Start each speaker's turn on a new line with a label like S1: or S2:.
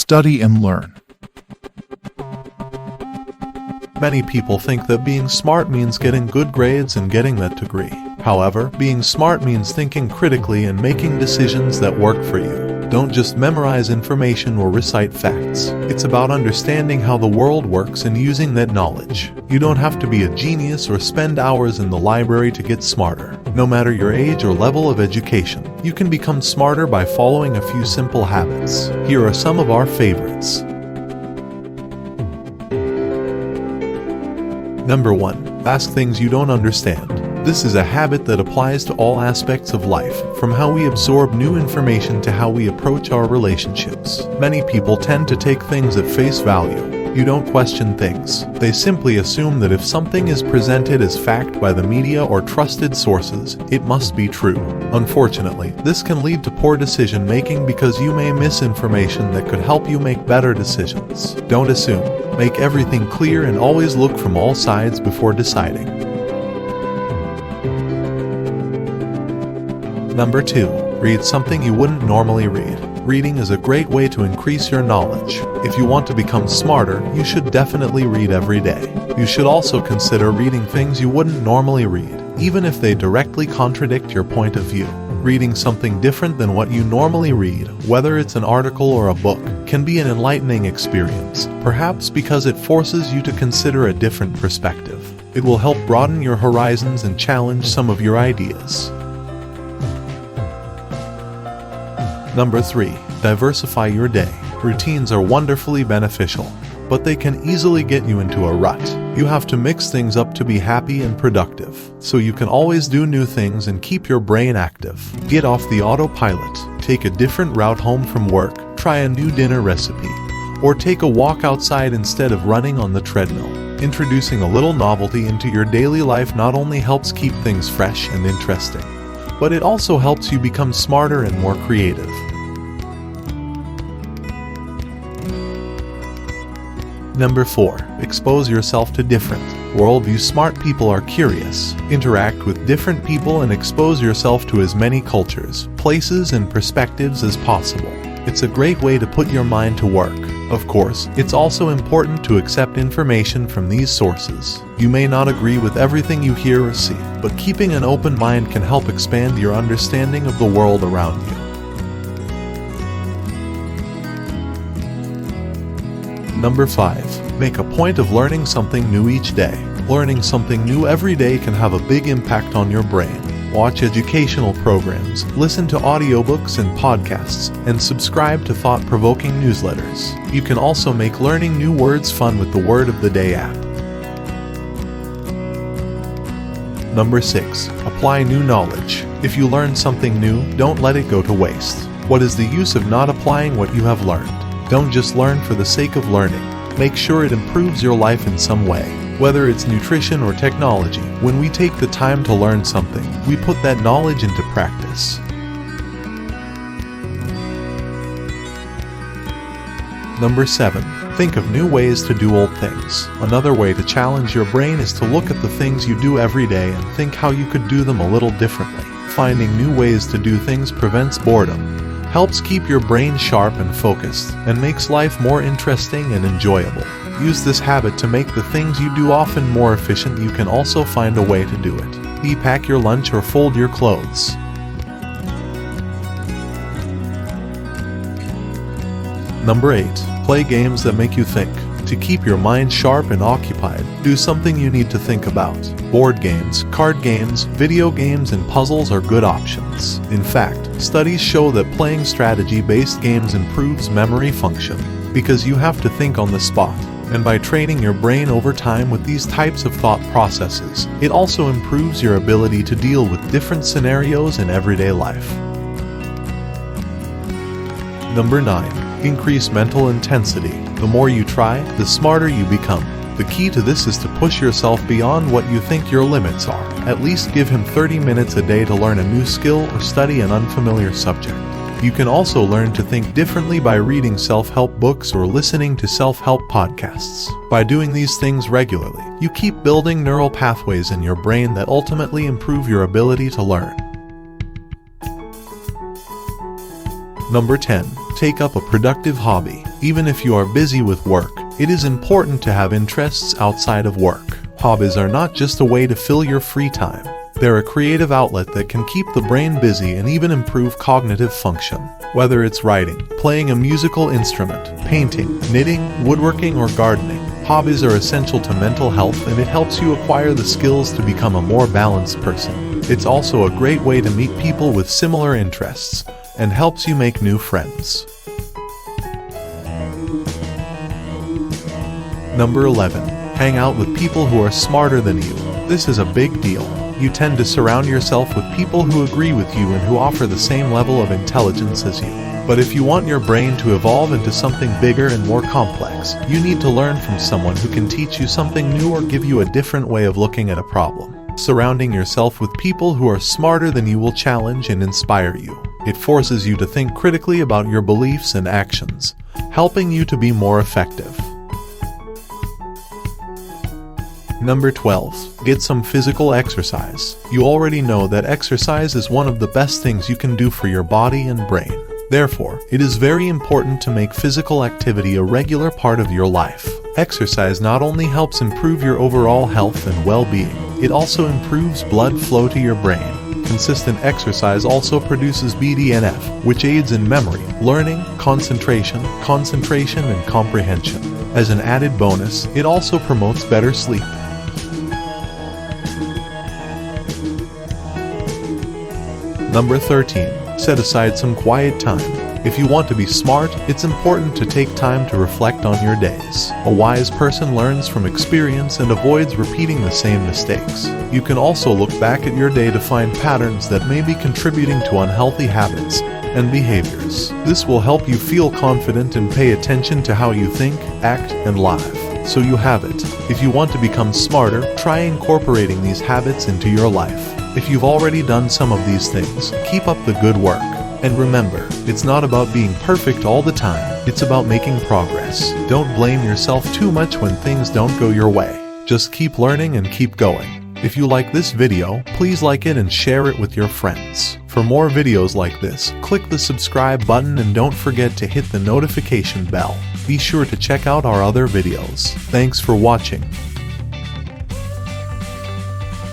S1: study and learn.
S2: Many people think that being smart means getting good grades and getting that degree. However, being smart means thinking critically and making decisions that work for you. Don't just memorize information or recite facts. It's about understanding how the world works and using that knowledge. You don't have to be a genius or spend hours in the library to get smarter. No matter your age or level of education, you can become smarter by following a few simple habits. Here are some of our favorites. Number 1. Ask things you don't understand. This is a habit that applies to all aspects of life, from how we absorb new information to how we approach our relationships. Many people tend to take things at face value. You don't question things. They simply assume that if something is presented as fact by the media or trusted sources, it must be true. Unfortunately, this can lead to poor decision-making because you may miss information that could help you make better decisions. Don't assume. Make everything clear and always look from all sides before deciding. Number 2. Read something you wouldn't normally read. Reading is a great way to increase your knowledge. If you want to become smarter, you should definitely read every day. You should also consider reading things you wouldn't normally read, even if they directly contradict your point of view. Reading something different than what you normally read, whether it's an article or a book, can be an enlightening experience, perhaps because it forces you to consider a different perspective. It will help broaden your horizons and challenge some of your ideas. Number 3. Diversify your day. Routines are wonderfully beneficial, but they can easily get you into a rut. You have to mix things up to be happy and productive, so you can always do new things and keep your brain active. Get off the autopilot, take a different route home from work, try a new dinner recipe, or take a walk outside instead of running on the treadmill. Introducing a little novelty into your daily life not only helps keep things fresh and interesting, but it also helps you become smarter and more creative. Number 4. Expose yourself to different worldviews. Smart people are curious. Interact with different people and expose yourself to as many cultures, places, and perspectives as possible. It's a great way to put your mind to work. Of course, it's also important to accept information from these sources. You may not agree with everything you hear or see, but keeping an open mind can help expand your understanding of the world around you. Number 5. Make a point of learning something new each day. Learning something new every day can have a big impact on your brain. Watch educational programs, listen to audiobooks and podcasts, and subscribe to thought-provoking newsletters. You can also make learning new words fun with the Word of the Day app. Number 6. Apply new knowledge. If you learn something new, don't let it go to waste. What is the use of not applying what you have learned? Don't just learn for the sake of learning. Make sure it improves your life in some way. Whether it's nutrition or technology, when we take the time to learn something, we put that knowledge into practice. Number 7. Think of new ways to do old things. Another way to challenge your brain is to look at the things you do every day and think how you could do them a little differently. Finding new ways to do things prevents boredom, helps keep your brain sharp and focused, and makes life more interesting and enjoyable. Use this habit to make the things you do often more efficient. You can also find a way to do it. E-pack your lunch or fold your clothes. Number 8. Play games that make you think. To keep your mind sharp and occupied, do something you need to think about. Board games, card games, video games, and puzzles are good options. In fact, studies show that playing strategy-based games improves memory function, because you have to think on the spot. And by training your brain over time with these types of thought processes, it also improves your ability to deal with different scenarios in everyday life. Number 9. Increase mental intensity. The more you try, the smarter you become. The key to this is to push yourself beyond what you think your limits are. At least give him 30 minutes a day to learn a new skill or study an unfamiliar subject. You can also learn to think differently by reading self-help books or listening to self-help podcasts. By doing these things regularly, you keep building neural pathways in your brain that ultimately improve your ability to learn. Number 10. Take up a productive hobby. Even if you are busy with work, it is important to have interests outside of work. Hobbies are not just a way to fill your free time. They're a creative outlet that can keep the brain busy and even improve cognitive function. Whether it's writing, playing a musical instrument, painting, knitting, woodworking, or gardening, hobbies are essential to mental health, and it helps you acquire the skills to become a more balanced person. It's also a great way to meet people with similar interests and helps you make new friends. Number 11. Hang out with people who are smarter than you. This is a big deal. You tend to surround yourself with people who agree with you and who offer the same level of intelligence as you. But if you want your brain to evolve into something bigger and more complex, you need to learn from someone who can teach you something new or give you a different way of looking at a problem. Surrounding yourself with people who are smarter than you will challenge and inspire you. It forces you to think critically about your beliefs and actions, helping you to be more effective. Number 12. Get some physical exercise. You already know that exercise is one of the best things you can do for your body and brain. Therefore, it is very important to make physical activity a regular part of your life. Exercise not only helps improve your overall health and well-being, it also improves blood flow to your brain. Consistent exercise also produces BDNF, which aids in memory, learning, concentration, and comprehension. As an added bonus, it also promotes better sleep. Number 13. Set aside some quiet time. If you want to be smart, it's important to take time to reflect on your days. A wise person learns from experience and avoids repeating the same mistakes. You can also look back at your day to find patterns that may be contributing to unhealthy habits and behaviors. This will help you feel confident and pay attention to how you think, act, and live. So you have it. If you want to become smarter, try incorporating these habits into your life. If you've already done some of these things, keep up the good work. And remember, it's not about being perfect all the time, it's about making progress. Don't blame yourself too much when things don't go your way. Just keep learning and keep going. If you like this video, please like it and share it with your friends. For more videos like this, click the subscribe button and don't forget to hit the notification bell. Be sure to check out our other videos. Thanks for watching.